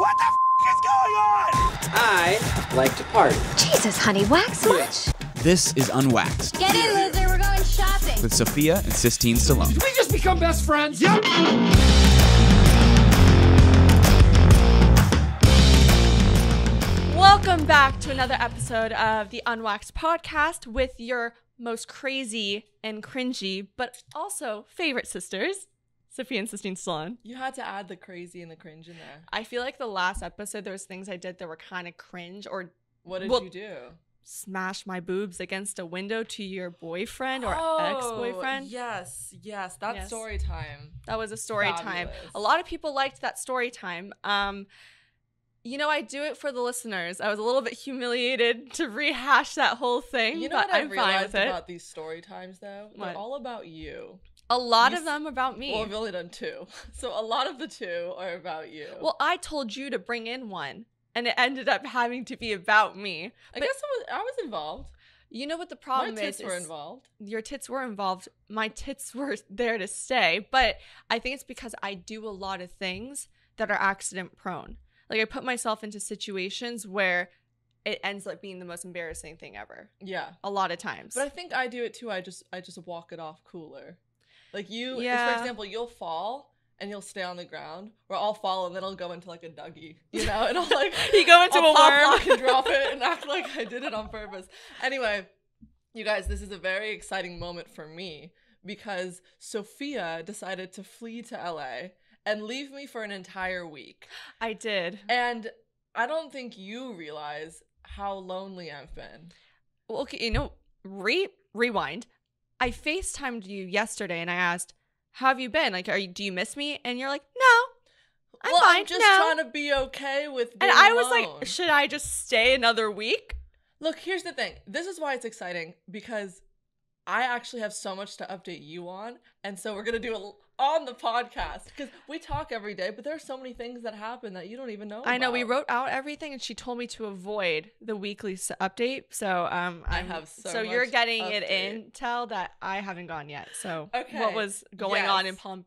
What the is going on? I like to party. Jesus, honey, wax much? This is Unwaxed Get in, loser, we're going shopping. with Sophia and Sistine Stallone. Did we just become best friends? Yep. Welcome back to another episode of the Unwaxed podcast with your most crazy and cringy, but also favorite sisters, Sophia and Sistine Stallone. You had to add the crazy and the cringe in there. I feel like the last episode, there was things I did that were kind of cringe, or What did you do? smash my boobs against a window to your boyfriend or ex-boyfriend. Yes. That's Yes. story time. That was a story time. Fabulous. A lot of people liked that story time. You know, I do it for the listeners. I was a little bit humiliated to rehash that whole thing, You know but what I I'm fine realized with it. about these story times, though? What? They're all about you. A lot You of them about me. Well, I've only done two. So a lot of the two are about you. Well, I told you to bring in one, and it ended up having to be about me. I guess I was involved. You know what the My problem tits is? were involved. Your tits were involved. My tits were there to stay. But I think it's because I do a lot of things that are accident prone. Like, I put myself into situations where it ends up being the most embarrassing thing ever. Yeah. A lot of times. But I think I do it too. I just walk it off cooler. Like you, Yeah. for example, you'll fall and you'll stay on the ground, or I'll fall and then I'll go into like a Dougie, you know, and I'll like You go into I'll a pop worm. lock and drop it and act like I did it on purpose. Anyway, you guys, this is a very exciting moment for me because Sophia decided to flee to LA and leave me for an entire week. I did. And I don't think you realize how lonely I've been. Well, okay, you know, rewind. I FaceTimed you yesterday and I asked, how have you been? Like, do you miss me? And you're like, no, I'm fine. I'm just no. trying to be okay with being And I was alone. like, should I just stay another week? Look, here's the thing. This is why it's exciting, because I actually have so much to update you on. And so we're going to do it on the podcast because we talk every day, but there are so many things that happen that you don't even know I know, about. we wrote out everything and she told me to avoid the weekly update. So I have so you're much getting it update. intel that I haven't gone yet. So Okay, what was going on in yes. Palm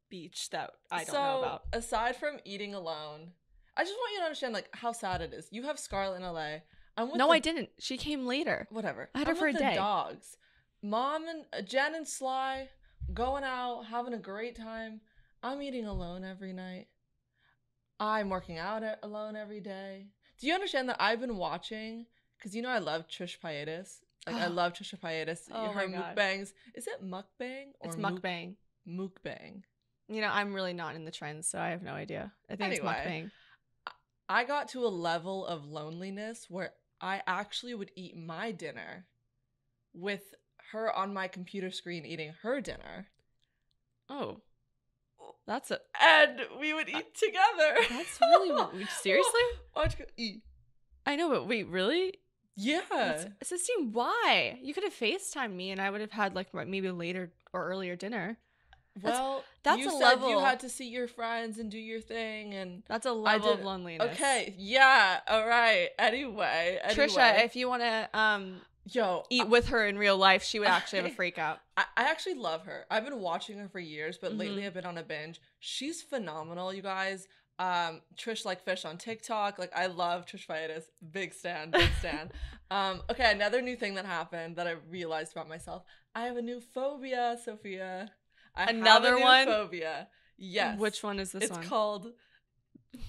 Beach that I don't know about? Aside from eating alone, I just want you to understand like how sad it is. You have Scarlett in LA. I'm with No, the- I didn't. She came later. Whatever. I had her I'm for with a the day. dogs. Mom and Jen and Sly going out, having a great time. I'm eating alone every night. I'm working out alone every day. Do you understand that I've been watching? Because you know I love Trish Paytas. Like I love Trisha Paytas. Oh Her my God. mukbangs. Is it mukbang or It's mukbang. Mukbang. You know, I'm really not in the trends, so I have no idea. I think Anyway. it's mukbang. I got to a level of loneliness where I actually would eat my dinner with her on my computer screen eating her dinner. Oh, that's a And we would eat together. that's really seriously. Why don't you go eat? I know, but wait, really? Yeah. Sistine, why? You could have FaceTimed me, and I would have had like maybe later or earlier dinner. Well, that's you a said level. you had to see your friends and do your thing, and That's a level of did- loneliness. okay, yeah, all right. Anyway, Trisha, if you want to yo, eat with her in real life, she would actually have a freak out. I actually love her. I've been watching her for years, but lately Mhm. I've been on a binge. She's phenomenal, you guys. Trish like fish on TikTok. Like I love Trish Paytas. Big stan, big stan. Okay, another new thing that happened that I realized about myself. I have a new phobia, Sophia. Another have a new one? phobia. Yes. Which one is this It's one? called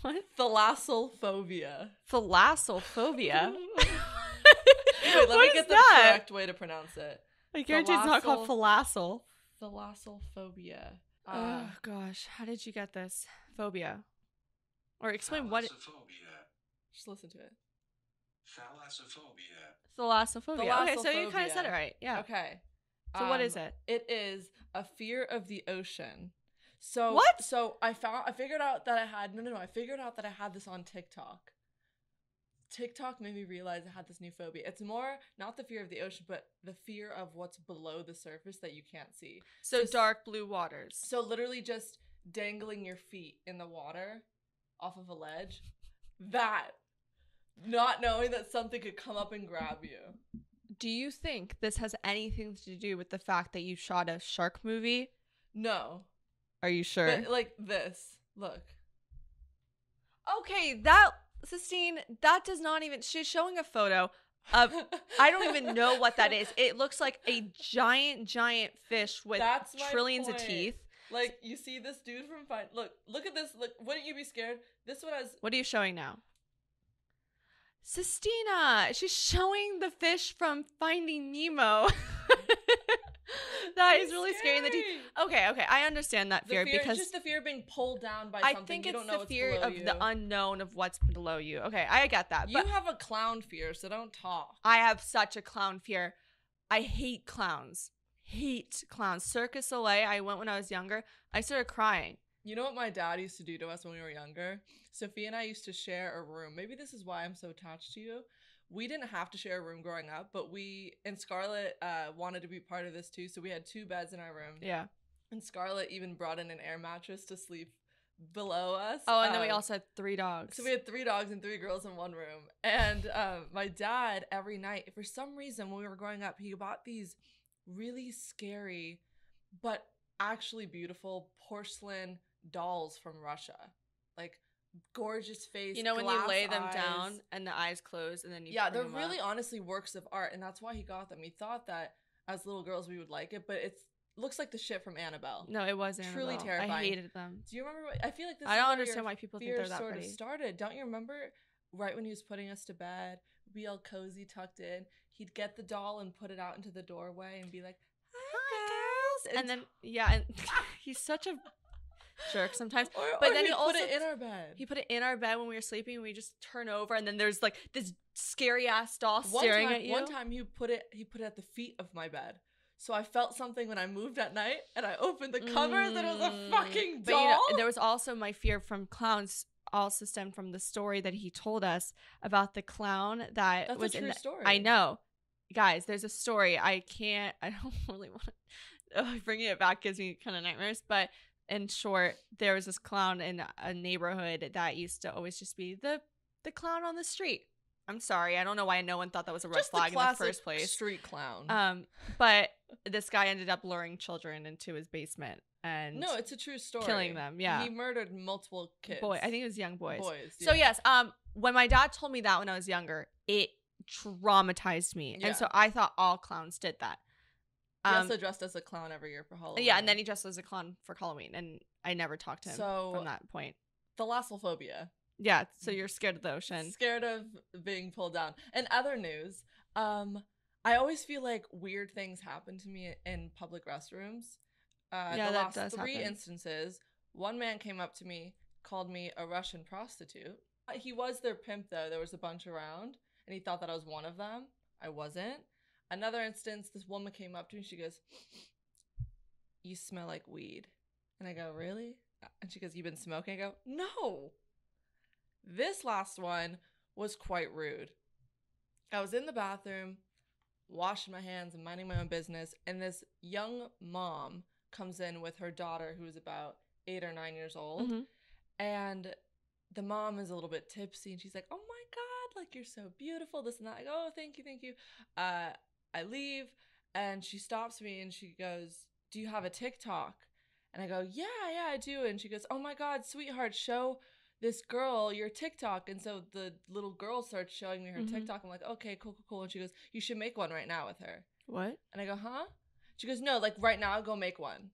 What? thalassophobia. Thalassophobia. Wait, let What me is get the that? correct way to pronounce it. I guarantee it's not called phalassel. Thalassophobia. Oh gosh, how did you get this phobia? Or explain what it, Just listen to it. thalassophobia. Okay, so you kind of Thalassophobia. said it right. Yeah. Okay. So what is it? It is a fear of the ocean. So What? So I figured out that I had I figured out that I had this on TikTok. TikTok made me realize I had this new phobia. It's more not the fear of the ocean, but the fear of what's below the surface that you can't see. So Just- dark blue waters. So literally just dangling your feet in the water off of a ledge. That. Not knowing that something could come up and grab you. Do you think this has anything to do with the fact that you shot a shark movie? No. Are you sure? But like this. Look. Okay, that Sistine, that does not even. She's showing a photo of. I don't even know what that is. It looks like a giant fish with That's my trillions of point. teeth. Like, you see this dude from Look at this. Look, wouldn't you be scared? This one has. What are you showing now? Sistina, she's showing the fish from Finding Nemo. That is really scary. In the teeth. Okay, I understand that fear, because just the fear of being pulled down by I something think you it's don't know the what's fear below of you. the unknown of what's below you. Okay, I get that. You But have a clown fear, so don't talk. I have such a clown fear. I hate clowns. Cirque du Soleil, I went when I was younger. I started crying. You know what my dad used to do to us when we were younger? Sophie and I used to share a room. Maybe this is why I'm so attached to you. We didn't have to share a room growing up, but we and Scarlett wanted to be part of this too. So we had 2 beds in our room. Yeah. And Scarlett even brought in an air mattress to sleep below us. Oh, and then we also had 3 dogs. So we had 3 dogs and 3 girls in one room. And my dad, every night, for some reason, when we were growing up, he bought these really scary, but actually beautiful porcelain dolls from Russia. Like, gorgeous face, You know, when you glass lay them eyes. down and the eyes close and then you Yeah, bring they're them really up. honestly works of art, and that's why he got them. He thought that as little girls we would like it, but it looks like the shit from Annabelle. No, it wasn't. Truly Annabelle. terrifying. I hated them. Do you remember? I feel like this I is don't where understand your why people think fear they're that sort pretty. of started. Don't you remember right when he was putting us to bed, we'd be all cozy, tucked in. He'd get the doll and put it out into the doorway and be like, "Hi, girls," And then, yeah, and he's such a jerk sometimes. but then he'd he put also it in our bed. He put it in our bed when we were sleeping, and we just turn over, and then there's like this scary ass doll staring at you. One time he put it at the feet of my bed. So I felt something when I moved at night, and I opened the covers, and it was a fucking doll. But you know, there was also my fear from clowns. Also stemmed from the story that he told us about the clown that That's was a true in story. I know, guys. There's a story. I don't really want to. Bringing it back gives me kind of nightmares. But in short, there was this clown in a neighborhood that used to always just be the clown on the street. I'm sorry, I don't know why no one thought that was a red Just flag the in the classic first place. street clown. But this guy ended up luring children into his basement and No, it's a true story. killing them. Yeah, He murdered multiple kids. I think it was young boys. Yeah. So yes, when my dad told me that when I was younger, it traumatized me, Yeah. and so I thought all clowns did that. He also dressed as a clown every year for Halloween. Yeah, and then he dressed as a clown for Halloween, and I never talked to him So- from that point. Thalassophobia. Yeah, so you're scared of the ocean. Scared of being pulled down. And other news, I always feel like weird things happen to me in public restrooms. Yeah, the that last does 3 happen. instances, one man came up to me, called me a Russian prostitute. He was their pimp, though. There was a bunch around, and he thought that I was one of them. I wasn't. Another instance, this woman came up to me. She goes, "You smell like weed." And I go, "Really?" And she goes, "You've been smoking?" I go, "No." This last one was quite rude. I was in the bathroom, washing my hands and minding my own business, and this young mom comes in with her daughter who is about 8 or 9 years old. Mhm. And the mom is a little bit tipsy, and she's like, "Oh my God, like, you're so beautiful," this and that. I go, "Oh, thank you. I leave, and she stops me, and she goes, "Do you have a TikTok?" And I go, yeah, I do. And she goes, "Oh my God, sweetheart, show this girl your TikTok." And so the little girl starts showing me her Mhm. TikTok. I'm like, okay, cool. And she goes, "You should make one right now with her." What? And I go, "Huh?" She goes, "No, like right now, go make one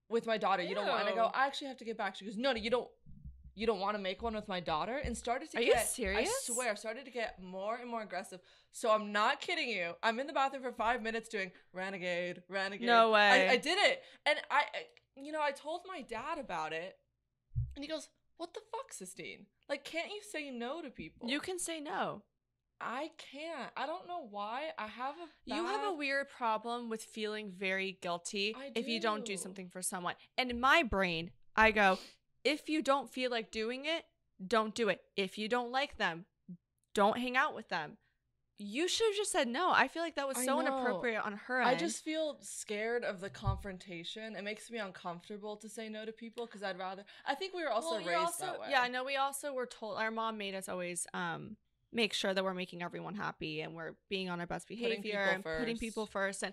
with my daughter. You don't want?" And I go, Ew. "I actually have to get back." She goes, "No, you don't want to make one with my daughter?" And started to Are get, you serious? I swear, started to get more and more aggressive. So I'm not kidding you. I'm in the bathroom for 5 minutes doing renegade. No way. I did it. And I told my dad about it. And he goes, "What the fuck, Sistine? Like, can't you say no to people?" You can say no. I can't. I don't know why. I have a You have a bad- weird problem with feeling very guilty I if you don't do do. something for someone. And in my brain, I go, if you don't feel like doing it, don't do it. If you don't like them, don't hang out with them. You should have just said no. I feel like that was I so know. inappropriate on her end. I just feel scared of the confrontation. It makes me uncomfortable to say no to people because I think we were also Well, you're raised that way. Yeah, no, we also were told, our mom made us always make sure that we're making everyone happy and we're being on our best behavior people and putting first. people first. And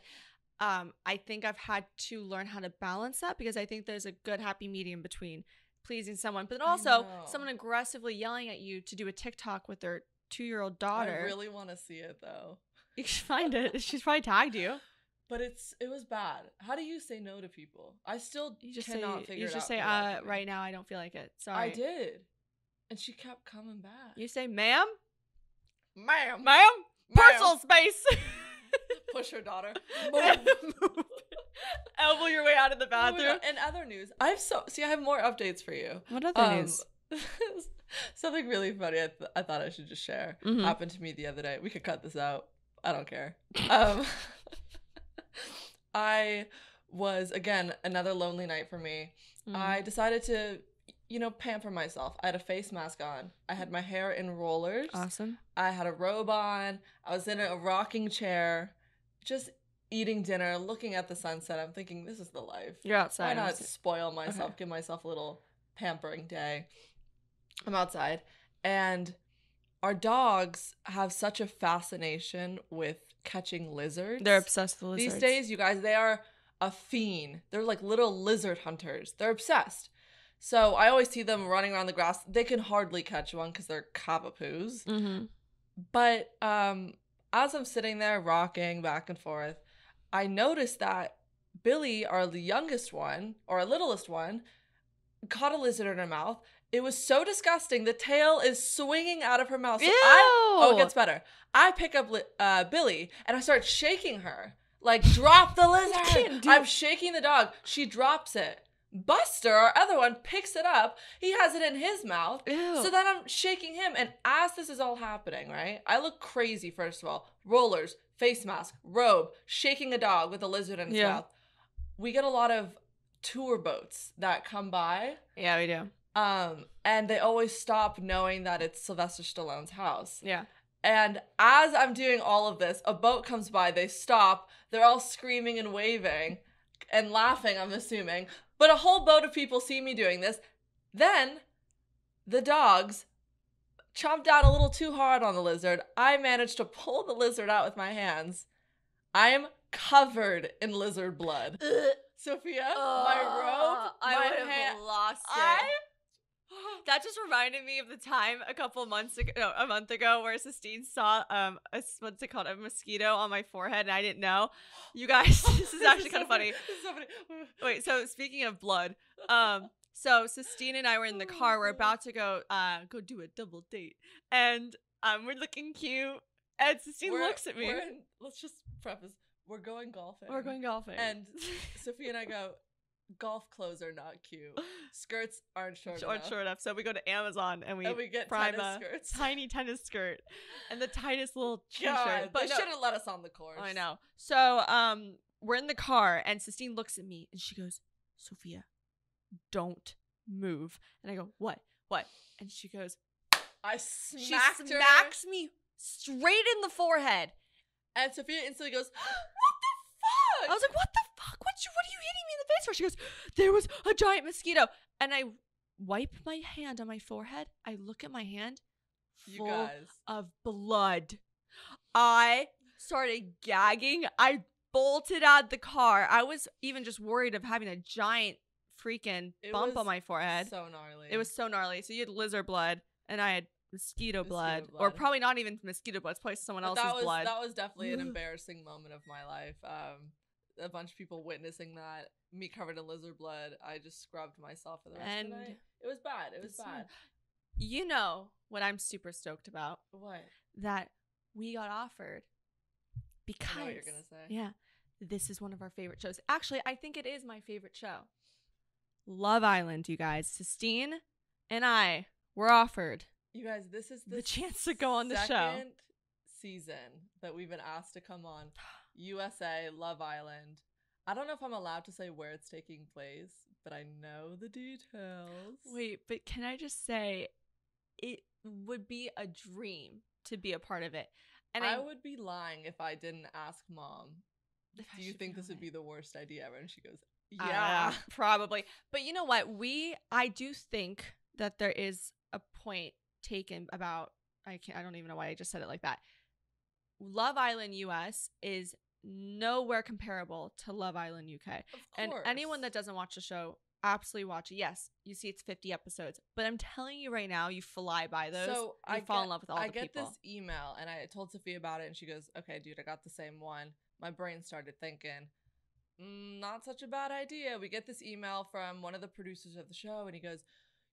I think I've had to learn how to balance that because I think there's a good happy medium between pleasing someone, but then I also know. someone aggressively yelling at you to do a TikTok with their 2-year-old daughter. I really want to see it though. You should find it. She's probably tagged you. But it was bad. How do you say no to people? I still You just cannot say, figure you it just out say, for the life of me. right now I don't feel like it. Sorry. I did. And she kept coming back. You say, ma'am, Ma'am. ma'am, personal space. Push her daughter. Move. Elbow your way out of the bathroom. In other news, I have more updates for you. What other news? Something really funny I thought I should just share. Mhm. Happened to me the other day. We could cut this out. I don't care. I was, again, another lonely night for me. I decided to, pamper myself. I had a face mask on. I had my hair in rollers. Awesome. I had a robe on. I was in a rocking chair, just eating dinner, looking at the sunset. I'm thinking, this is the life. You're outside. Why not spoil myself, Okay. give myself a little pampering day? I'm outside, and our dogs have such a fascination with catching lizards. They're obsessed with lizards. These days, you guys, they are a fiend. They're like little lizard hunters. They're obsessed. So I always see them running around the grass. They can hardly catch one because they're cavapoos. Mm-hmm. But as I'm sitting there rocking back and forth, I noticed that Billy, our youngest one, or our littlest one, caught a lizard in her mouth. It was so disgusting. The tail is swinging out of her mouth. So it gets better. I pick up Billy and I start shaking her. Like, drop the lizard. I'm shaking the dog. She drops it. Buster, our other one, picks it up. He has it in his mouth. Ew. So then I'm shaking him. And as this is all happening, right? I look crazy, first of all. Rollers, face mask, robe, shaking a dog with a lizard in his mouth. We get a lot of tour boats that come by. Yeah, we do. And they always stop knowing that it's Sylvester Stallone's house. Yeah. And as I'm doing all of this, a boat comes by, they stop, they're all screaming and waving and laughing, I'm assuming. But a whole boat of people see me doing this. Then the dogs chomp down a little too hard on the lizard. I managed to pull the lizard out with my hands. I am covered in lizard blood. Sophia, my robe, I my would have hand, lost it. That just reminded me of the time a month ago, where Sistine saw what's it called, a mosquito on my forehead, and I didn't know. You guys, this is actually kind of funny. This is so funny. Wait, so speaking of blood, so Sistine and I were in the car. We're about to go do a double date, and we're looking cute. And Sistine looks at me. Let's just preface: we're going golfing. We're going golfing, and Sophia and I go. Golf clothes are not cute. Skirts aren't short enough. So we go to Amazon and we get prime tennis a skirts. tiny tennis skirt and the tightest little t-shirt. God, But they no, should have let us on the course. I know. So we're in the car and Sistine looks at me and she goes, Sophia, don't move. And I go, what? And she goes, She smacks me straight in the forehead. And Sophia instantly goes, what the fuck? I was like, what the fuck? What are you hitting me in the face for? She goes, there was a giant mosquito. And I wipe my hand on my forehead. I look at my hand, full of blood. I started gagging. I bolted out the car. I was even just worried of having a giant freaking bump on my forehead. So gnarly. It was so gnarly. So you had lizard blood, and I had mosquito blood. Or probably not even mosquito blood. It's probably someone else's blood. That was definitely an embarrassing moment of my life. A bunch of people witnessing that, me covered in lizard blood. I just scrubbed myself for the rest of the night. It was bad. It was bad. You know what I'm super stoked about? What? That we got offered because I know what you're gonna say. Yeah, this is one of our favorite shows. Actually, I think it is my favorite show. Love Island, you guys. Sistine and I were offered. You guys, this is the chance to go on the show. Second season that we've been asked to come on. USA, Love Island. I don't know if I'm allowed to say where it's taking place, but I know the details. Wait, but can I just say, it would be a dream to be a part of it. And I would be lying if I didn't ask Mom, do you think this would be the worst idea ever? And she goes, yeah. Probably. But you know what? I do think that there is a point taken about, I don't even know why I just said it like that. Love Island US is nowhere comparable to Love Island UK. Of course. And anyone that doesn't watch the show, absolutely watch it. Yes, you see it's 50 episodes, but I'm telling you right now, you fly by those. So you fall in love with all the people. I get this email, and I told Sophia about it, and she goes, "Okay, dude, I got the same one." My brain started thinking, not such a bad idea. We get this email from one of the producers of the show, and he goes,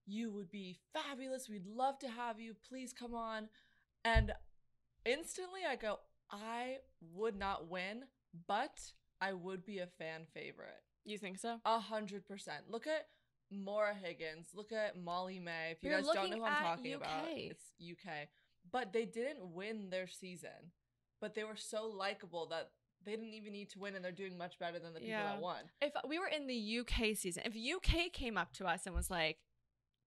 "You would be fabulous. We'd love to have you. Please come on." And instantly I go, I would not win, but I would be a fan favorite. You think so? 100%. Look at Maura Higgins. Look at Molly May. If you You're guys don't know looking who I'm at talking UK. about, it's UK. But they didn't win their season. But they were so likable that they didn't even need to win, and they're doing much better than the people that won. If we were in the UK season, if UK came up to us and was like,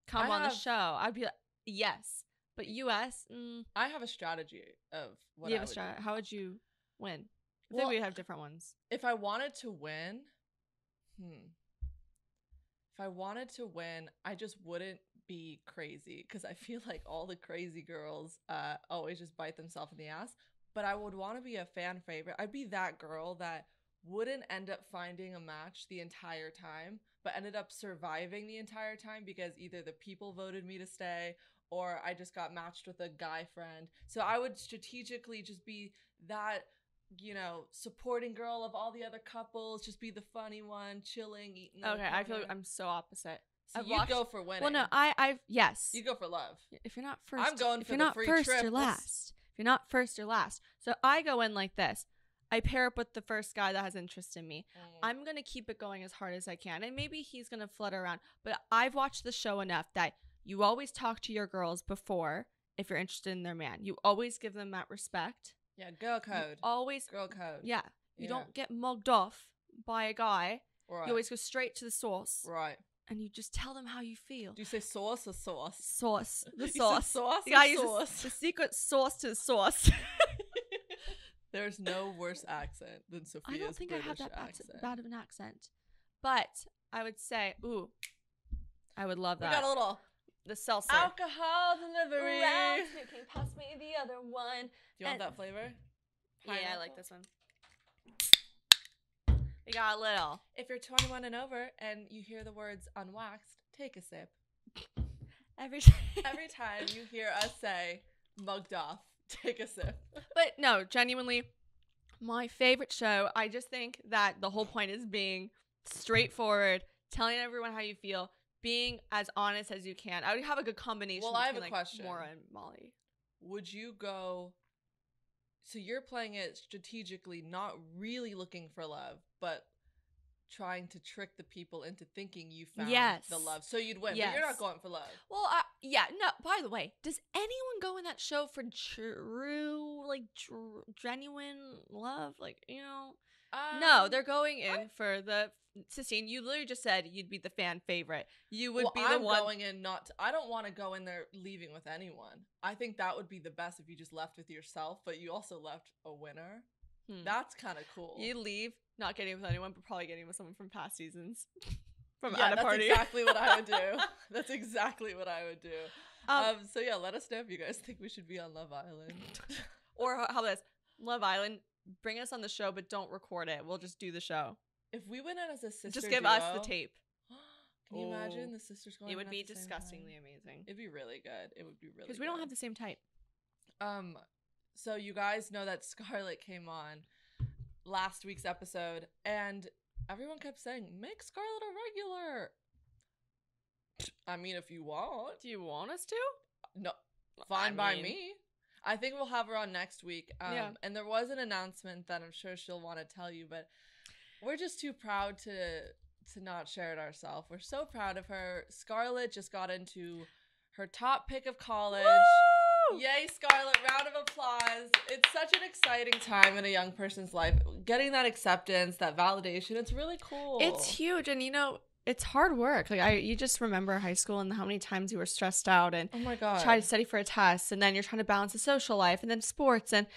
come on the show, I'd be like, yes. But US, I have a strategy of what you I have would a strategy. do. How would you win? I Well, think we have different ones. If I wanted to win, I just wouldn't be crazy, because I feel like all the crazy girls always just bite themselves in the ass. But I would want to be a fan favorite. I'd be that girl that wouldn't end up finding a match the entire time, but ended up surviving the entire time because either the people voted me to stay or I just got matched with a guy friend. So I would strategically just be that, supporting girl of all the other couples, just be the funny one, chilling, eating. Okay, I feel like I'm so opposite. So you go for winning. Well, no, yes. You go for love. If you're not first, I'm going if for you're the not free first, trip. you're last. If you're not first, you're last. So I go in like this. I pair up with the first guy that has interest in me. I'm going to keep it going as hard as I can. And maybe he's going to flutter around. But I've watched the show enough that you always talk to your girls before if you're interested in their man. You always give them that respect. Yeah, girl code. Girl code. Yeah. You don't get mugged off by a guy. Right. You always go straight to the source. Right. And you just tell them how you feel. Do you say sauce or sauce? Sauce. The You said sauce. sauce The guy or uses sauce? the secret sauce to the sauce. There's no worse accent than Sophia's I don't think British I have that accent. bad of an accent. But I would say, I would love that. We got a little the seltzer. alcohol delivery. Can you pass me the other one? Do you want that flavor? Yeah, I like this one. We got a little. If you're 21 and over and you hear the words unwaxed, take a sip. Every time you hear us say mugged off, take a sip. But no, genuinely, my favorite show. I just think that the whole point is being straightforward, telling everyone how you feel, being as honest as you can. I would have a good combination. Well, I have between, a question. Maura and Molly. Would you go? So you're playing it strategically, not really looking for love, but trying to trick the people into thinking you found the love. So you'd win, but you're not going for love. Well, yeah, no, by the way, does anyone go in that show for genuine love? No, they're going in for the... Sistine, you literally just said you'd be the fan favorite. You would be the one... going in I don't want to go in there leaving with anyone. I think that would be the best if you just left with yourself, but you also left a winner. That's kind of cool. You leave, not getting with anyone, but probably getting with someone from past seasons. From yeah, Anna Party. That's exactly what I would do. That's exactly what I would do. So yeah, let us know if you guys think we should be on Love Island. Or how about this? Love Island, bring us on the show, but don't record it. We'll just do the show. If we went in as a sister just give duo, us the tape. Can you imagine the sisters going? It would in be at the same disgustingly time? amazing. It'd be really good. It would be really because we don't have the same type. So you guys know that Scarlett came on last week's episode, and everyone kept saying, "Make Scarlett a regular." I mean, if you want. Do you want us to? No, fine by me. I think we'll have her on next week. Yeah. And there was an announcement that I'm sure she'll want to tell you, but we're just too proud to not share it ourselves. We're so proud of her. Scarlett just got into her top pick of college. Woo! Yay, Scarlett. Round of applause. It's such an exciting time in a young person's life. Getting that acceptance, that validation, it's really cool. It's huge. And, it's hard work. You just remember high school and how many times you were stressed out and oh my God, try to study for a test, and then you're trying to balance the social life and then sports, and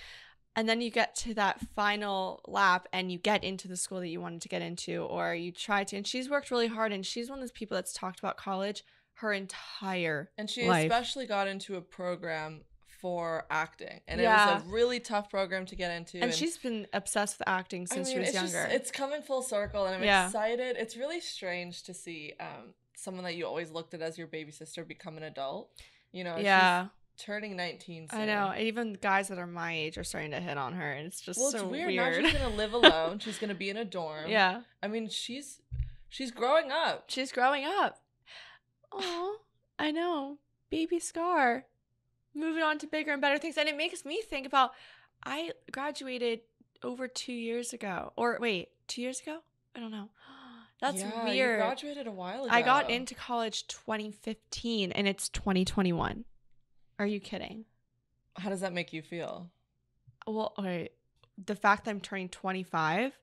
then you get to that final lap and you get into the school that you wanted to get into, or you try to. And she's worked really hard, and she's one of those people that's talked about college her entire and she life. Especially got into a program for acting, and Yeah. it was a really tough program to get into. And she's been obsessed with acting since she was it's younger. it's coming full circle, and I'm Yeah. excited. It's really strange to see someone that you always looked at as your baby sister become an adult. You know, yeah. she's turning 19 soon. I know. Even guys that are my age are starting to hit on her, and it's just Well, so it's weird. weird. Now she's gonna live alone. She's gonna be in a dorm. Yeah. I mean, she's growing up. She's growing up. Oh, I know. Baby Scar. Moving on to bigger and better things. And it makes me think about, I graduated over 2 years ago. Or wait, 2 years ago? I don't know. That's Yeah, weird. You graduated a while ago. I got into college 2015 and it's 2021. Are you kidding? How does that make you feel? Well, okay. The fact that I'm turning 25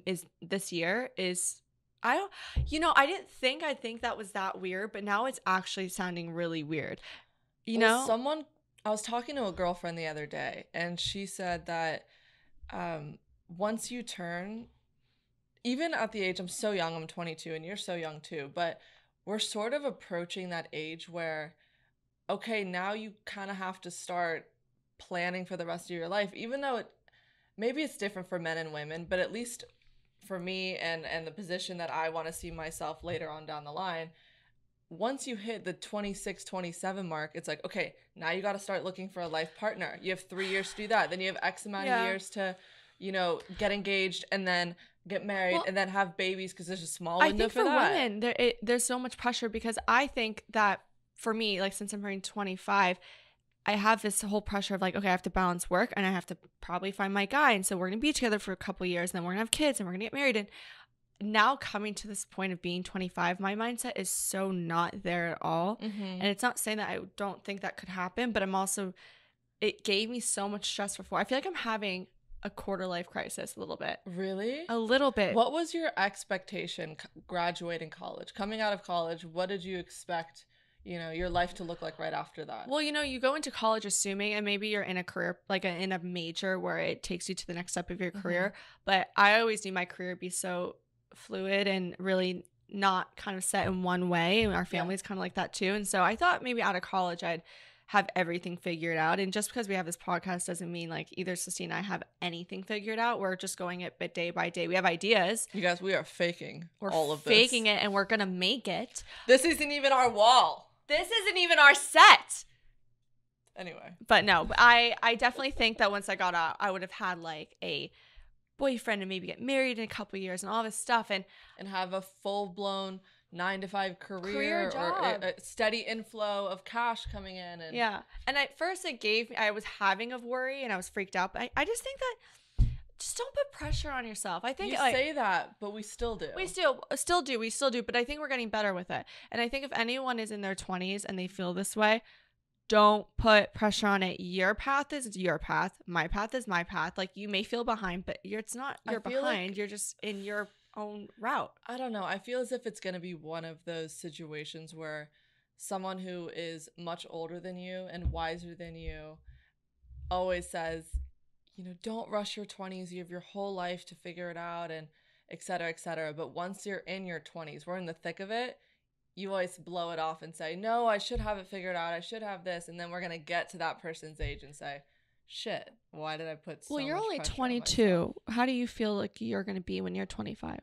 is this year is I didn't think that was that weird, but now it's actually sounding really weird. You know? I was talking to a girlfriend the other day, and she said that once you turn, even at the age, I'm so young, I'm 22, and you're so young too, but we're sort of approaching that age where, okay, now you kind of have to start planning for the rest of your life, even though maybe it's different for men and women, but at least for me and the position that I want to see myself later on down the line, once you hit the 26, 27 mark, it's like, okay, now you got to start looking for a life partner. You have 3 years to do that. Then you have X amount of years to, get engaged and then get married and then have babies, because there's a small window for that. I think for women, there's so much pressure, because I think that for me, like, since I'm turning 25, I have this whole pressure of like, okay, I have to balance work and I have to probably find my guy. And so we're going to be together for a couple of years and then we're going to have kids and we're going to get married. And now coming to this point of being 25, my mindset is so not there at all. Mm-hmm. And it's not saying that I don't think that could happen, but it gave me so much stress before. I feel like I'm having a quarter life crisis a little bit. Really? A little bit. What was your expectation graduating college? Coming out of college, what did you expect your life to look like right after that? Well, you go into college assuming, and maybe you're in a career, like in a major where it takes you to the next step of your career. But I always knew my career would be so fluid and really not kind of set in one way. And our family's kind of like that too. And so I thought maybe out of college, I'd have everything figured out. And just because we have this podcast doesn't mean like either Sistine and I have anything figured out. We're just going it bit day by day. We have ideas. You guys, we are faking all of this. We're faking it and we're going to make it. This isn't even our wall. This isn't even our set. Anyway. But no, I definitely think that once I got out, I would have had like a boyfriend and maybe get married in a couple of years and all this stuff. And have a full-blown 9-to-5 career job. Or a steady inflow of cash coming in. And yeah. And at first I was having of worry and I was freaked out. But I just think that just don't put pressure on yourself. I think you say that, but we still do. We still do. But I think we're getting better with it. And I think if anyone is in their 20s and they feel this way, don't put pressure on it. Your path is your path. My path is my path. Like, you may feel behind, but it's not you're behind. Like, you're just in your own route. I don't know. I feel as if it's going to be one of those situations where someone who is much older than you and wiser than you always says, don't rush your 20s. You have your whole life to figure it out, and et cetera, et cetera. But once you're in your 20s, we're in the thick of it, you always blow it off and say, no, I should have it figured out. I should have this. And then we're going to get to that person's age and say, shit, why did I put so much pressure on myself? Well, you're only 22. How do you feel like you're going to be when you're 25?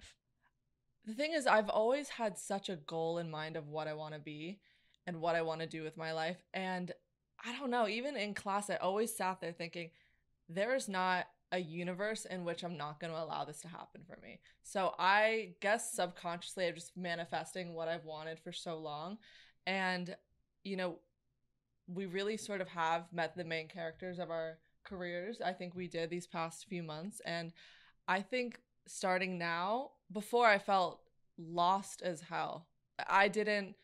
The thing is, I've always had such a goal in mind of what I want to be and what I want to do with my life. And I don't know, even in class, I always sat there thinking, there is not a universe in which I'm not going to allow this to happen for me. So I guess subconsciously I'm just manifesting what I've wanted for so long. And, we really sort of have met the main characters of our careers. I think we did these past few months. And I think starting now, before I felt lost as hell. I didn't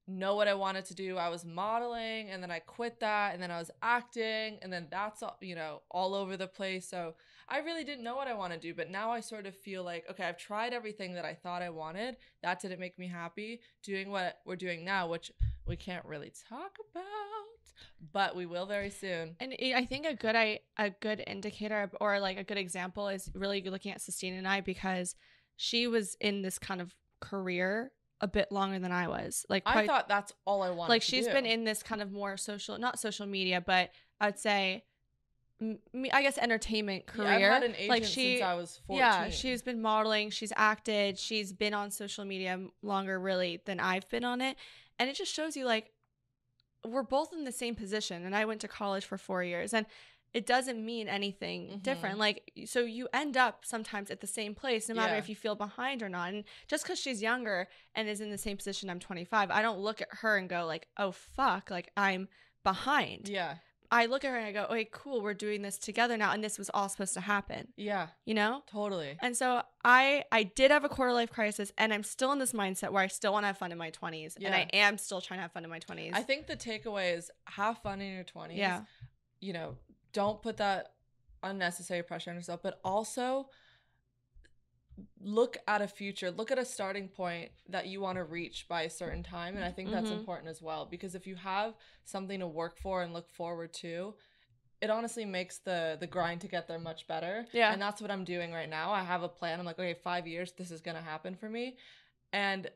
know what I wanted to do. I was modeling, and then I quit that, and then I was acting, and then that's all over the place. So I really didn't know what I want to do, but now I sort of feel like, okay, I've tried everything that I thought I wanted. That didn't make me happy. Doing what we're doing now, which we can't really talk about, but we will very soon. And I think a good indicator or like a good example is really looking at Sistine and I, because she was in this kind of career a bit longer than I was. Like I thought that's all I wanted. like to she's do. been in this kind of more not social media, but I'd say I guess entertainment career. Yeah, I've had an agent like since I was 14. Yeah, she's been modeling, she's acted, she's been on social media longer really than I've been on it. And it just shows you like we're both in the same position, and I went to college for 4 years, and it doesn't mean anything different. Like, so you end up sometimes at the same place, no matter if you feel behind or not. And just because she's younger and is in the same position, I'm 25, I don't look at her and go like, oh fuck, like I'm behind. Yeah. I look at her and I go, okay, cool, we're doing this together now, and this was all supposed to happen. Yeah. You know? Totally. And so I did have a quarter life crisis, and I'm still in this mindset where I still want to have fun in my 20s. Yeah. And I am still trying to have fun in my 20s. I think the takeaway is have fun in your 20s. Yeah. You know, don't put that unnecessary pressure on yourself, but also look at a future, look at a starting point that you want to reach by a certain time. And I think that's important as well, because if you have something to work for and look forward to, it honestly makes the grind to get there much better. Yeah. And that's what I'm doing right now. I have a plan. I'm like, okay, 5 years, this is going to happen for me. And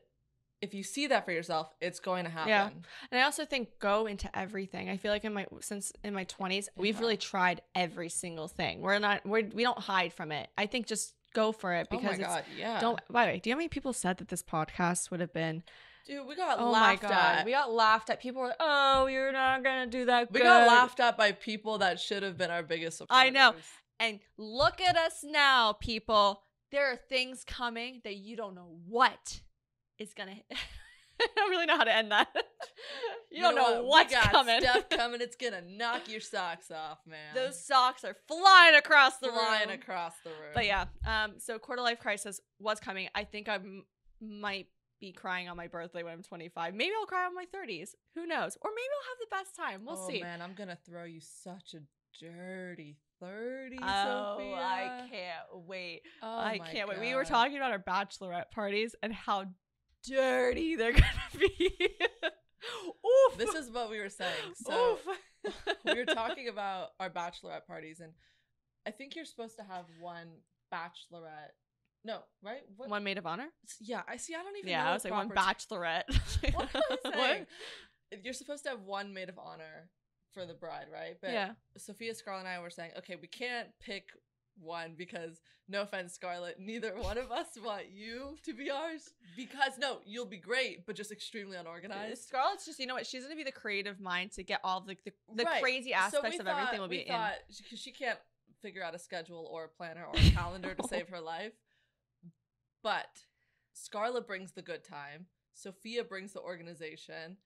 if you see that for yourself, it's going to happen. Yeah. And I also think go into everything. I feel like in my 20s, we've really tried every single thing. We don't hide from it. I think just go for it, because oh my God, yeah. By the way, do you know how many people said that this podcast would have been? Dude, we got Oh laughed my God. at. We got laughed at. People were like, oh, you're not going to do that We good. got laughed at by people that should have been our biggest supporters. I know. And look at us now, people. There are things coming that you don't know what is going to I don't really know how to end that. You don't know what's coming. Stuff coming. It's going to knock your socks off, man. Those socks are flying across the flying room. across the room. But yeah, so quarter life crisis was coming. I think I might be crying on my birthday when I'm 25. Maybe I'll cry on my 30s. Who knows? Or maybe I'll have the best time. We'll see. Oh man, I'm gonna throw you such a dirty 30, Oh, Sophia. I can't wait. Oh, I my can't wait. We were God. talking about our bachelorette parties and how dirty they're gonna be. Oof. This is what we were saying. So Oof. we were talking about our bachelorette parties, and I think you're supposed to have one bachelorette. No, right? What? One maid of honor? Yeah, I see. I don't even know. Yeah, I the was like one proper bachelorette. What am I saying? You're supposed to have one maid of honor for the bride, right? But Yeah. Sophia, Scarlett, and I were saying, okay, we can't pick one because, no offense, Scarlett, neither one of us want you to be ours. Because, no, you'll be great, but just extremely unorganized. Scarlett's just, you know what? She's gonna be the creative mind to get all of the Right. crazy So aspects we of everything thought- will be we in. thought, because she can't figure out a schedule or a planner or a calendar to save her life. But Scarlett brings the good time, Sophia brings the organization,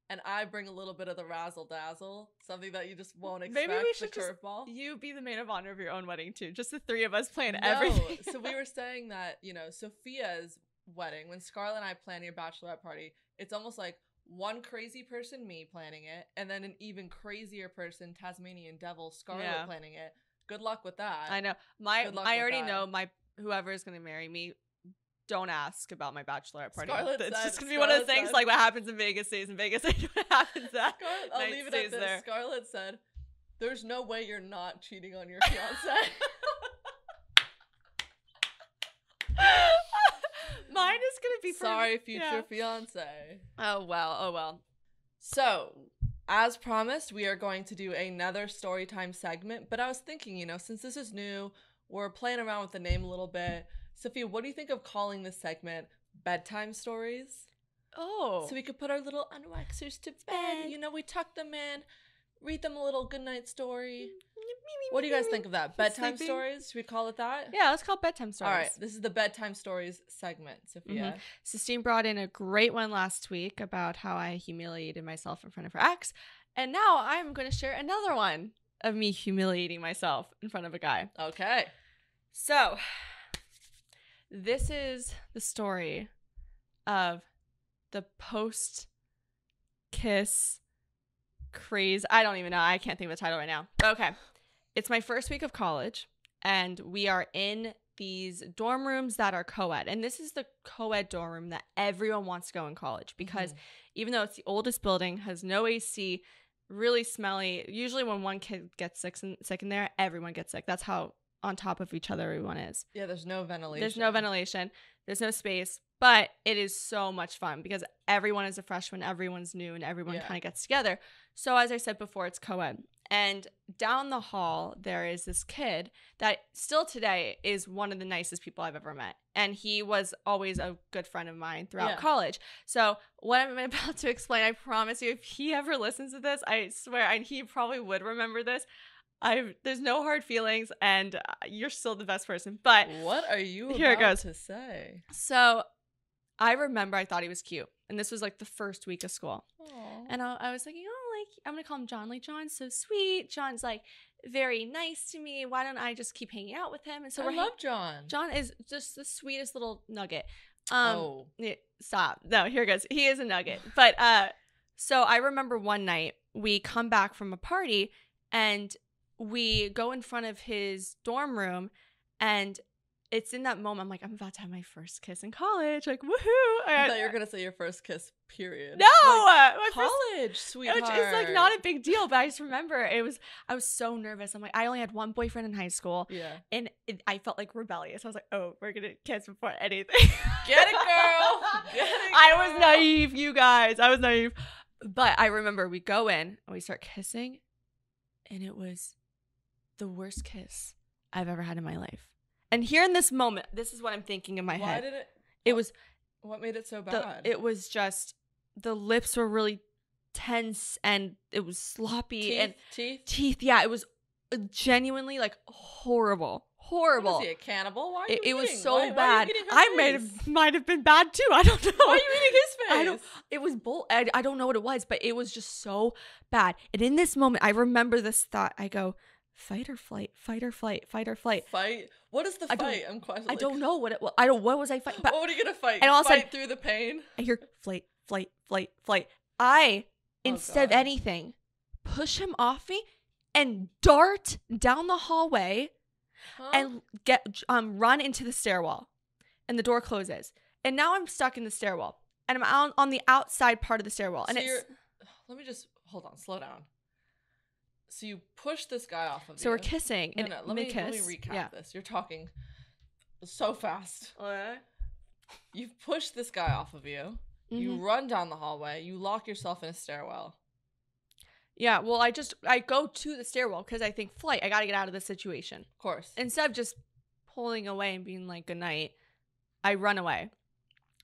and I bring a little bit of the razzle dazzle, something that you just won't expect. Maybe we should the curveball. You be the maid of honor of your own wedding too. Just the three of us playing No, everything. so we were saying that, you know, Sophia's wedding, when Scarlett and I plan your bachelorette party, it's almost like one crazy person, me planning it, and then an even crazier person, Tasmanian Devil, Scarlett Yeah. planning it. Good luck with that. I know. Good luck I with already that. know whoever is gonna marry me. Don't ask about my bachelorette party. Scarlett It's said- just gonna be one of the Scarlett things said- like what happens in Vegas stays in Vegas. What happens that Scarlett, I'll night leave it stays at this. there. Scarlett said, "There's no way you're not cheating on your fiance." Mine is gonna be for- Sorry, future yeah. fiance. Oh well. So, as promised, we are going to do another story time segment. But I was thinking, you know, since this is new, we're playing around with the name a little bit. Sophia, what do you think of calling this segment Bedtime Stories? Oh. So we could put our little unwaxers to bed. You know, we tuck them in, read them a little goodnight story. What do you guys think of that? Bedtime Sleeping. stories? Should we call it that? Yeah, let's call it bedtime stories. All right, this is the Bedtime Stories segment, Sophia. Sistine brought in a great one last week about how I humiliated myself in front of her ex. And now I'm going to share another one of me humiliating myself in front of a guy. Okay. So, this is the story of the post-kiss craze. I don't even know. I can't think of the title right now. Okay. It's my first week of college, and we are in these dorm rooms that are co-ed. And this is the co-ed dorm room that everyone wants to go in college because even though it's the oldest building, has no AC, really smelly. Usually when one kid gets sick in there, everyone gets sick. That's how on top of each other everyone is. Yeah, there's no ventilation. There's no ventilation. There's no space, but it is so much fun because everyone is a freshman, everyone's new, and everyone kind of gets together. So as I said before, it's co-ed. And down the hall, there is this kid that still today is one of the nicest people I've ever met. And he was always a good friend of mine throughout college. So what I'm about to explain, I promise you, if he ever listens to this, I swear, and he probably would remember this, there's no hard feelings, and you're still the best person. But what are you about to say? So I remember I thought he was cute. And this was like the first week of school. Aww. And I was like, I'm going to call him John. Like, John's so sweet. John's like very nice to me. Why don't I just keep hanging out with him? And so I love John. John is just the sweetest little nugget. Stop. No, here it goes. He is a nugget. But so I remember one night we come back from a party and we go in front of his dorm room, and it's in that moment I'm like, I'm about to have my first kiss in college. Like, woohoo. I thought you were going to say your first kiss, period. No! Like, college, sweetheart. Which is like not a big deal, but I just remember I was so nervous. I'm like, I only had one boyfriend in high school. Yeah. And I felt like rebellious. I was like, oh, we're going to kiss before anything. Get it, girl. Get it, girl. I was naive, you guys. I was naive. But I remember we go in and we start kissing, and it was the worst kiss I've ever had in my life. And here in this moment, this is what I'm thinking in my head. Why did it was what made it so bad? It was just the lips were really tense and it was sloppy. Teeth. Yeah, it was genuinely like horrible. Was he a cannibal? Why are you it was eating? so why bad. I might have been bad too. I don't know. Why are you eating his face? It was I don't know what it was, but it was just so bad. And in this moment, I remember this thought. I go, fight or flight, fight or flight, fight or flight. Fight? What is the fight? I'm questioning. I don't know what it was. What was I fighting? What are you gonna fight? And all fight through the pain? I hear flight, flight, flight, flight. I, instead of anything, push him off me and dart down the hallway and run into the stairwell. And the door closes. And now I'm stuck in the stairwell. And I'm on the outside part of the stairwell. And let me just hold on, slow down. So you push this guy off of you. So we're kissing. No, let me recap this. You're talking so fast. You push this guy off of you. Mm-hmm. You run down the hallway. You lock yourself in a stairwell. Yeah, well, I go to the stairwell because I think, flight, I got to get out of this situation. Of course. Instead of just pulling away and being like, good night, I run away.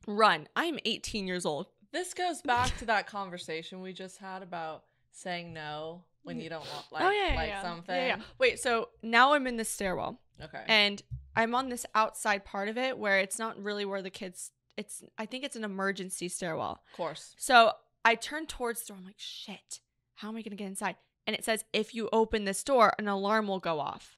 Run. I'm 18 years old. This goes back to that conversation we just had about saying no when you don't want something. Yeah. Wait, so now I'm in the stairwell. Okay. And I'm on this outside part of it where it's not really where the kids, I think it's an emergency stairwell. Of course. So I turn towards the door. I'm like, shit, how am I going to get inside? And it says, if you open this door, an alarm will go off.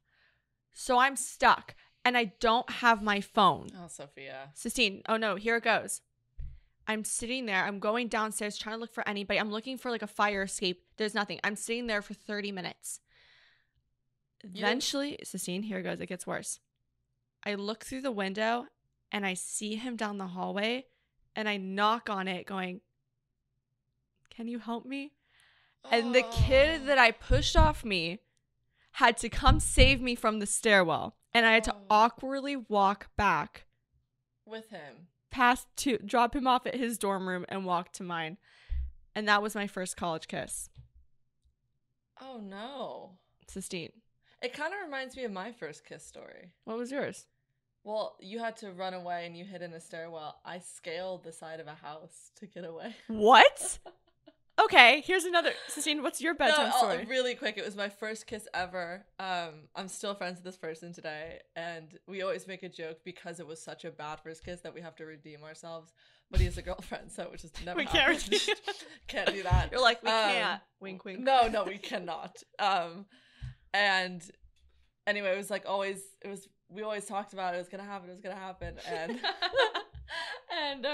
So I'm stuck and I don't have my phone. Oh, Sophia. Sistine, oh no, here it goes. I'm sitting there. I'm going downstairs trying to look for anybody. I'm looking for like a fire escape. There's nothing. I'm sitting there for 30 minutes. Eventually, Sistine, here it goes. It gets worse. I look through the window and I see him down the hallway and I knock on it going, can you help me? And the kid that I pushed off me had to come save me from the stairwell. And I had to awkwardly walk back. With him. Drop him off at his dorm room and walk to mine. And that was my first college kiss. Oh, no. Sistine. It kind of reminds me of my first kiss story. What was yours? Well, you had to run away and you hid in a stairwell. I scaled the side of a house to get away. What? Okay, here's another. Sistine, what's your bedtime story? Really quick. It was my first kiss ever. I'm still friends with this person today. And we always make a joke because it was such a bad first kiss that we have to redeem ourselves. But he has a girlfriend, so it just never happened. Can't do that. You're like, we can't. Wink, wink. No, we cannot. And anyway, it was like we always talked about it was gonna happen. And and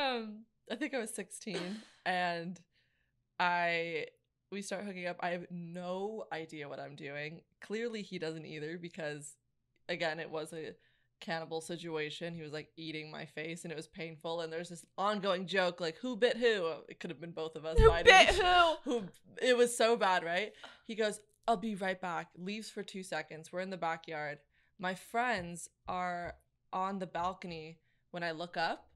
I think I was 16 and we start hooking up. I have no idea what I'm doing. Clearly he doesn't either because again, it was a cannibal situation. He was like eating my face and it was painful and there's this ongoing joke like who bit who? It could have been both of us. Who bit who? It was so bad, right? He goes, I'll be right back. Leaves for 2 seconds. We're in the backyard. My friends are on the balcony when I look up,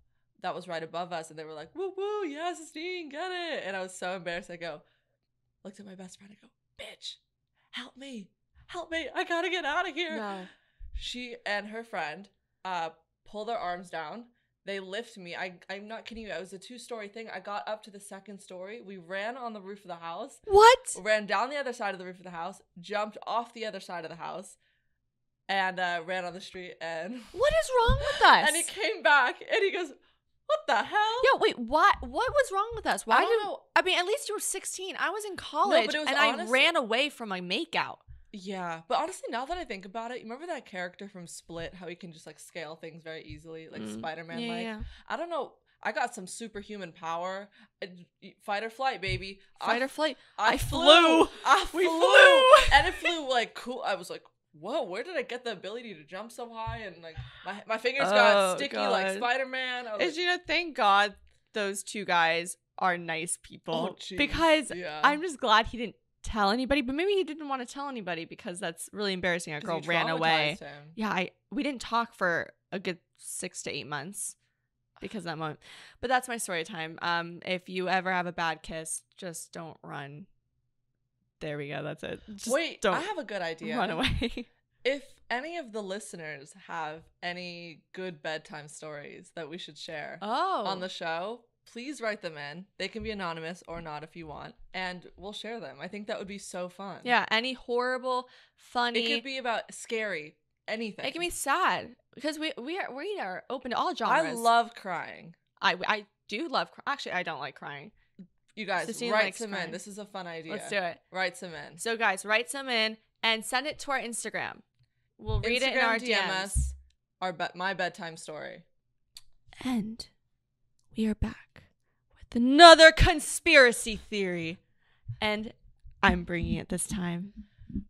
that was right above us, and they were like, "Woo woo, yes, Sistine, get it!" And I was so embarrassed. I looked at my best friend. I go, "Bitch, help me, I gotta get out of here." No. She and her friend pull their arms down. They lift me. I'm not kidding you. It was a 2-story thing. I got up to the 2nd story. We ran on the roof of the house. What? Ran down the other side of the roof of the house. Jumped off the other side of the house. And ran on the street. And What is wrong with us? and he came back. And he goes, "What the hell?" Yeah, wait, what was wrong with us? Why I don't know. I mean, at least you were 16. I was in college but it was and I ran away from my makeout. Yeah, but honestly, now that I think about it, you remember that character from Split, how he can just like scale things very easily, like Spider-Man like? Yeah. I don't know. I got some superhuman power. Fight or flight, baby. Fight or flight. I I flew. We flew. flew. And it flew like cool. I was like, whoa, where did I get the ability to jump so high? And like my fingers got sticky like God. Spider-Man. I was And like, you know, thank God those two guys are nice people. Oh, jeez. Because Yeah. I'm just glad he didn't tell anybody, but maybe he didn't want to tell anybody because that's really embarrassing. A 'cause girl you ran away. traumatized him. Yeah, we didn't talk for a good 6 to 8 months because of that moment. But that's my story time. If you ever have a bad kiss, just don't run. There we go. That's it. Just Wait, don't I have a good idea. run away. If any of the listeners have any good bedtime stories that we should share Oh, on the show, please write them in. They can be anonymous or not if you want, and we'll share them. I think that would be so fun. yeah. Any horrible, funny. It could be about scary, anything. It can be sad because we are open to all genres. I love crying. I do love. Actually, I don't like crying. You guys, Sistine write likes some crying. in. This is a fun idea. Let's do it. Write some in. So, guys, write some in and send it to our Instagram. We'll read it in Instagram our DM DMs. us my bedtime story. And we are back with another conspiracy theory. And I'm bringing it this time.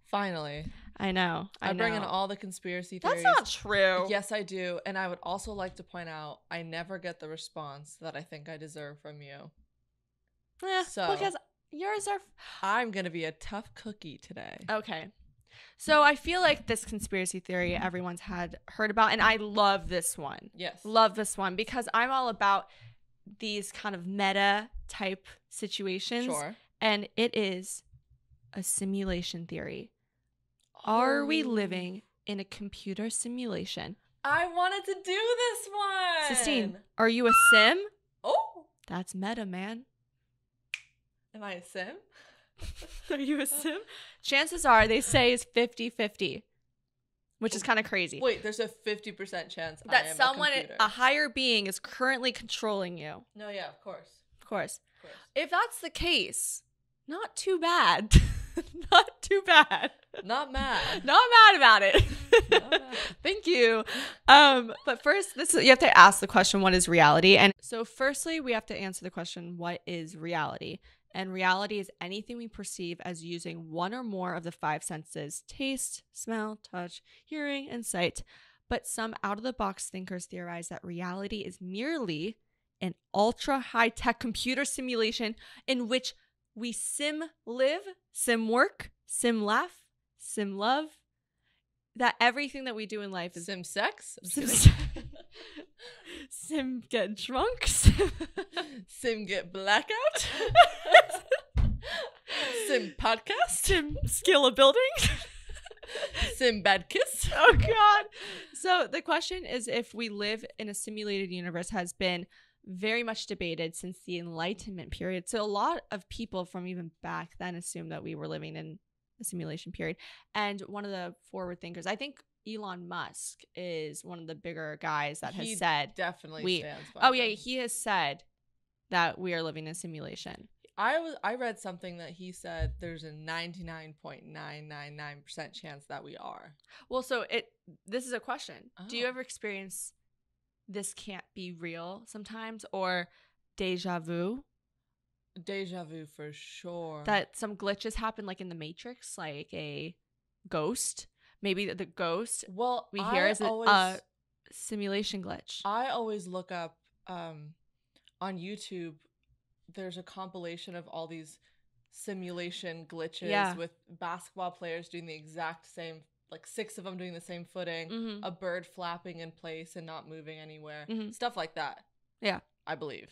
Finally. I know. I bring in all the conspiracy theories. That's not true. Yes, I do. And I would also like to point out I never get the response that I think I deserve from you. So- because yours are. I'm going to be a tough cookie today. Okay. So I feel like this conspiracy theory everyone's had heard about, and I love this one. Yes. Love this one because I'm all about these kind of meta type situations. Sure. And it is a simulation theory. Are we living in a computer simulation? I wanted to do this one. Sistine, are you a sim? Oh, That's meta, man. am I a sim? Are you a sim? Chances are they say is 50-50, which is kind of crazy. Wait, there's a 50% chance I that am someone, a computer. a higher being, is currently controlling you. No, yeah, of course. Of course. Of course. If that's the case, not too bad. Not too bad. Not mad. Not mad about it. Not mad. Thank you. But first, you have to ask the question, what is reality? And so firstly, we have to answer the question, what is reality? And reality is anything we perceive as using one or more of the 5 senses: taste, smell, touch, hearing, and sight. But some out-of-the-box thinkers theorize that reality is merely an ultra high-tech computer simulation in which we sim live, sim work, sim laugh, sim love. That everything that we do in life is Sim sex? I'm sim, just kidding. sim get drunk, Sim get blackout? Sim podcast? sim skill of building. Sim bad kiss? Oh God. So the question is, if we live in a simulated universe has been very much debated since the Enlightenment period. So a lot of people from even back then assumed that we were living in a simulation period. And one of the forward thinkers, I think Elon Musk is one of the bigger guys that He has said, definitely stands by oh yeah, them. he has said that we are living in a simulation. I read something that he said there's a 99.999% chance that we are. Well, so this is a question. Do you Oh. ever experience this can't be real sometimes, or deja vu? Deja vu for sure. That some glitches happen, like in the Matrix, like a ghost. Maybe the ghost well, we hear is a always, simulation glitch. I always look up on YouTube. There's a compilation of all these simulation glitches Yeah. with basketball players doing the exact same like 6 of them doing the same footing, Mhm. a bird flapping in place and not moving anywhere, Mhm. stuff like that. Yeah. I believe.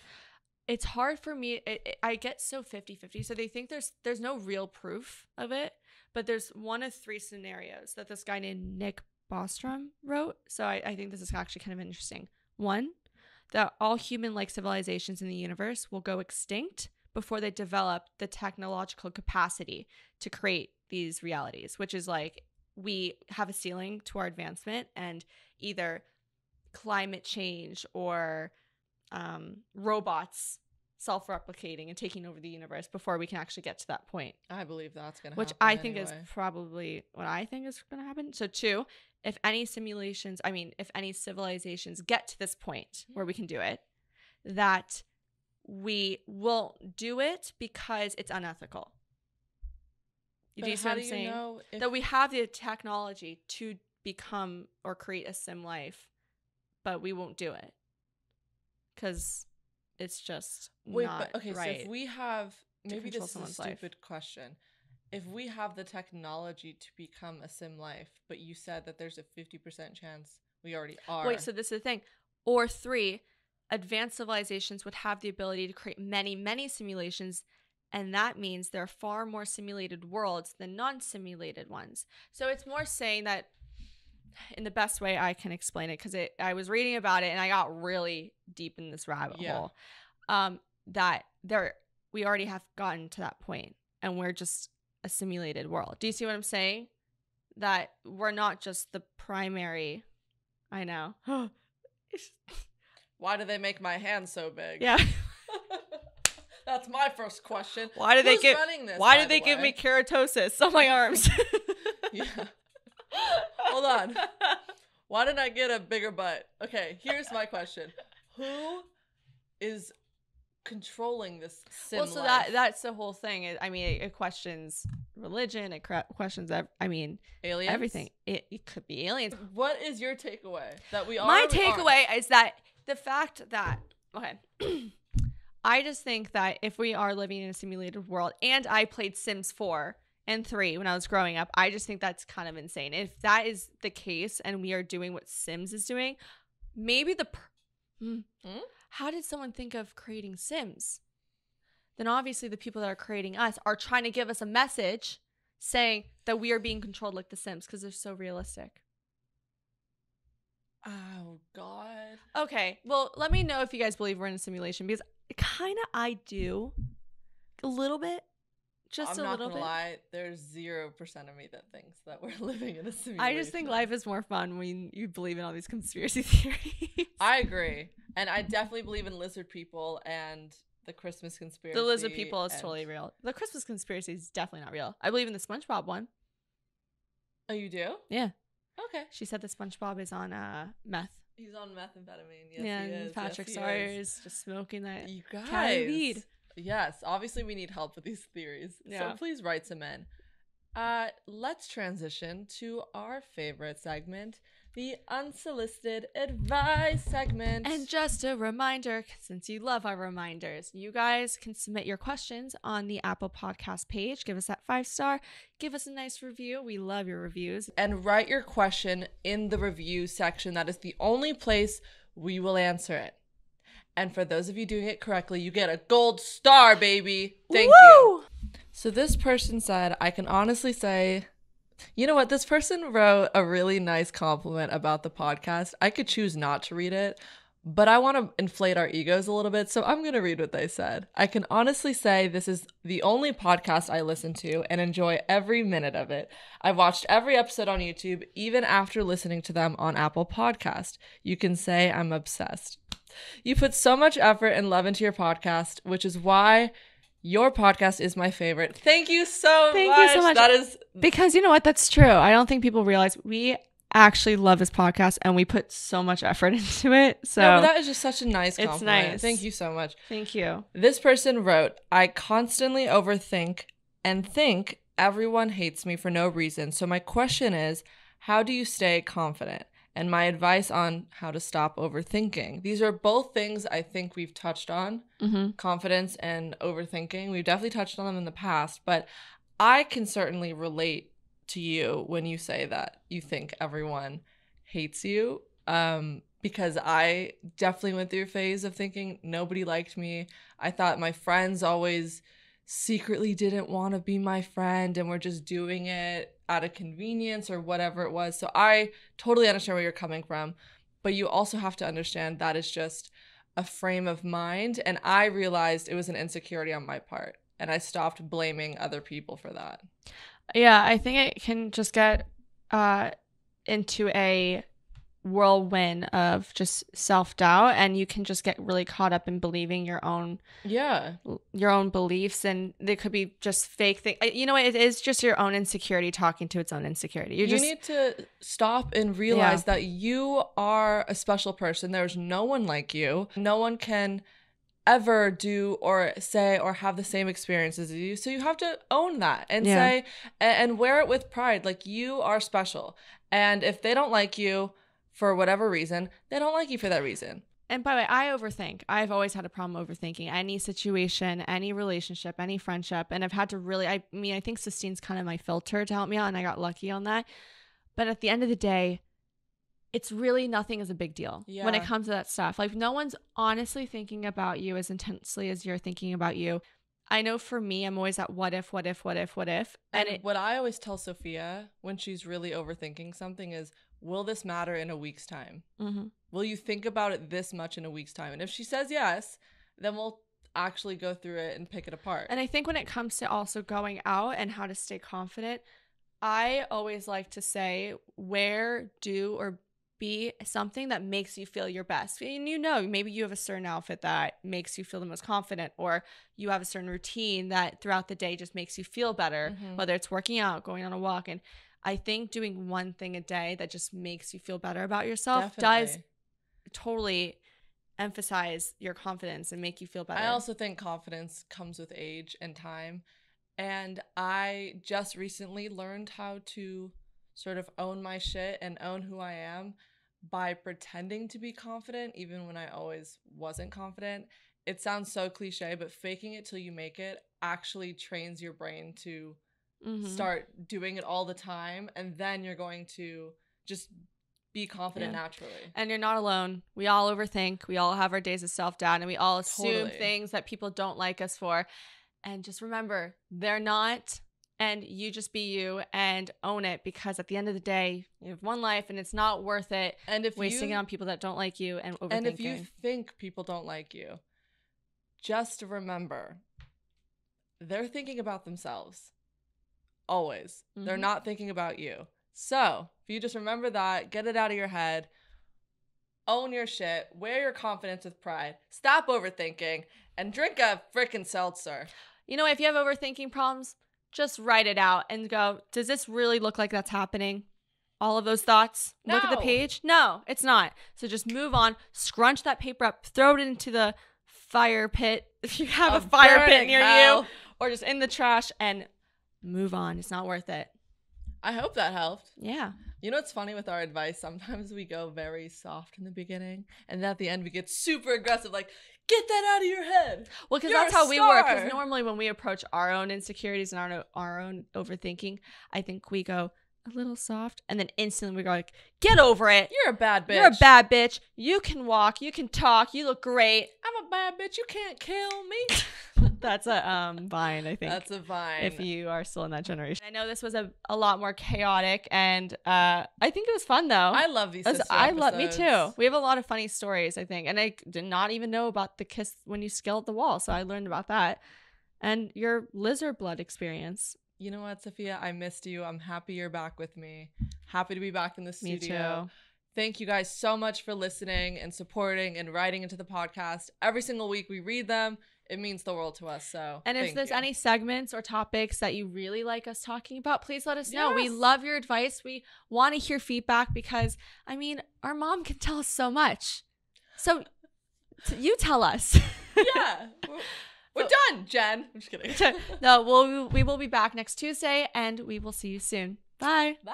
It's hard for me. I get so 50-50. So they think there's no real proof of it, but there's one of 3 scenarios that this guy named Nick Bostrom wrote. So I think this is actually kind of interesting. 1, that all human-like civilizations in the universe will go extinct before they develop the technological capacity to create these realities, which is like we have a ceiling to our advancement, and either climate change or robots self-replicating and taking over the universe before we can actually get to that point, I believe that's going to which happen. I think is anyway. probably what I think is going to happen. So 2, if any civilizations get to this point where we can do it, that we won't do it because it's unethical. But Do you see how what I'm do you saying? know if- That we have the technology to become or create a sim life, but we won't do it because it's just Wait, not but okay, right. so if we have, to maybe control this is a someone's life. stupid question. If we have the technology to become a sim life, but you said that there's a 50% chance we already are. Wait, so this is the thing. Or 3, advanced civilizations would have the ability to create many, many simulations, and that means there are far more simulated worlds than non-simulated ones. So it's more saying that, in the best way I can explain it, because I was reading about it and I got really deep in this rabbit hole, that we already have gotten to that point and we're just a simulated world. Do you see what I'm saying? That we're not just the primary. I know. Why do they make my hand so big? Yeah. That's my first question. Why did Who's they give? running this, Why by did they the give way? me keratosis on my arms? Yeah. Hold on. Why did I get a bigger butt? Okay, here's my question. Who is controlling this sim Well, so life? that's the whole thing. It questions religion. It questions Aliens? everything. It could be aliens. What is your takeaway? That we are My or we aren't? takeaway is that the fact that I just think that if we are living in a simulated world, and I played Sims 4 and 3 when I was growing up, I just think that's kind of insane. If that is the case and we are doing what Sims is doing, maybe how did someone think of creating Sims? Then obviously the people that are creating us are trying to give us a message saying that we are being controlled like the Sims because they're so realistic. Oh, God. Okay, well, let me know if you guys believe we're in a simulation, because kind of I do. A little bit. Just I'm a not little gonna bit. lie, there's 0% of me that thinks that we're living in a simulation. I just think life is more fun when you believe in all these conspiracy theories. I agree. And I definitely believe in lizard people and the Christmas conspiracy. The lizard people is and- totally real. The Christmas conspiracy is definitely not real. I believe in the SpongeBob one. Oh, you do? Yeah. Okay. She said that SpongeBob is on meth. He's on methamphetamine. Yes, yeah, he and is. Patrick Yes, he Sawyer is. is just smoking that You Cali guys. weed. Yes, obviously we need help with these theories. Yeah. So please write some in. Let's transition to our favorite segment, the unsolicited advice segment. And just a reminder, since you love our reminders, you guys can submit your questions on the Apple Podcast page. Give us that 5-star. Give us a nice review. We love your reviews. And write your question in the review section. That is the only place we will answer it. And for those of you doing it correctly, you get a gold star, baby. Thank you. So this person said, I can honestly say, you know what? This person wrote a really nice compliment about the podcast. I could choose not to read it, but I want to inflate our egos a little bit, so I'm going to read what they said. I can honestly say this is the only podcast I listen to and enjoy every minute of it. I've watched every episode on YouTube, even after listening to them on Apple Podcast. You can say I'm obsessed. You put so much effort and love into your podcast, which is why your podcast is my favorite. Thank you so much. That is Because you know what? That's true. I don't think people realize we actually love this podcast and we put so much effort into it. So no, but that is just such a nice compliment. It's nice. Thank you so much. Thank you. This person wrote, I constantly overthink and think everyone hates me for no reason. So my question is, how do you stay confident? And my advice on how to stop overthinking. These are both things I think we've touched on, confidence and overthinking. We've definitely touched on them in the past, but I can certainly relate to you when you say that you think everyone hates you. Because I definitely went through a phase of thinking nobody liked me. I thought my friends always secretly didn't want to be my friend and were just doing it out of convenience or whatever it was. So I totally understand where you're coming from. But you also have to understand that is just a frame of mind. And I realized it was an insecurity on my part. And I stopped blaming other people for that. Yeah, I think it can just get into a whirlwind of just self-doubt, and you can just get really caught up in believing your own beliefs, and they could be just fake things. You know, it is just your own insecurity talking to its own insecurity. You need to stop and realize that you are a special person. There's no one like you. No one can ever do or say or have the same experiences as you. So you have to own that and say and wear it with pride. Like, you are special. And if they don't like you for whatever reason, they don't like you for that reason. And by the way, I overthink. I've always had a problem overthinking any situation, any relationship, any friendship. And I've had to really, I think Sistine's kind of my filter to help me out, and I got lucky on that. But at the end of the day, it's really nothing is a big deal when it comes to that stuff. Like, no one's honestly thinking about you as intensely as you're thinking about you. I know for me, I'm always at what if. And what I always tell Sophia when she's really overthinking something is, will this matter in a week's time? Mm-hmm. Will you think about it this much in a week's time? And if she says yes, then we'll actually go through it and pick it apart. And I think when it comes to also going out and how to stay confident, I always like to say, wear, do, or be something that makes you feel your best. And you know, maybe you have a certain outfit that makes you feel the most confident, or you have a certain routine that throughout the day just makes you feel better, whether it's working out, going on a walk. And I think doing one thing a day that just makes you feel better about yourself does totally emphasize your confidence and make you feel better. I also think confidence comes with age and time. And I just recently learned how to sort of own my shit and own who I am by pretending to be confident, even when I always wasn't confident. It sounds so cliche, but faking it till you make it actually trains your brain to start doing it all the time, and then you're going to just be confident naturally. And you're not alone. We all overthink. We all have our days of self-doubt, and we all assume things that people don't like us for. And just remember, they're not, and you just be you and own it, because at the end of the day, you have one life and it's not worth it wasting it on people that don't like you and overthinking. And if you think people don't like you, just remember, they're thinking about themselves. Always. They're not thinking about you. So if you just remember that, get it out of your head, own your shit, wear your confidence with pride, stop overthinking, and drink a freaking seltzer. You know, if you have overthinking problems, just write it out and go, does this really look like that's happening? All of those thoughts? No. Look at the page? No, it's not. So just move on, scrunch that paper up, throw it into the fire pit if you have a fire pit near you, or just in the trash, and move on. It's not worth it. I hope that helped. Yeah. You know what's funny with our advice? Sometimes we go very soft in the beginning, and at the end we get super aggressive, like, get that out of your head. Well, because that's how we work. Because normally when we approach our own insecurities and our own overthinking, I think we go a little soft, and then instantly we go like, get over it. You're a bad bitch. You're a bad bitch. You can walk. You can talk. You look great. I'm a bad bitch. You can't kill me. That's a Vine, I think. That's a Vine. If you are still in that generation. I know this was a lot more chaotic, and I think it was fun, though. I love these episodes. Me too. We have a lot of funny stories, I think. And I did not even know about the kiss when you scaled the wall, so I learned about that. And your lizard blood experience. You know what, Sophia? I missed you. I'm happy you're back with me. Happy to be back in the studio. Me too. Thank you guys so much for listening and supporting and writing into the podcast. Every single week we read them. It means the world to us. So, and if there's any segments or topics that you really like us talking about, please let us know. We love your advice. We want to hear feedback because, I mean, our mom can tell us so much. So you tell us. Yeah. We're done, Jen. I'm just kidding. No, we will be back next Tuesday, and we will see you soon. Bye. Bye.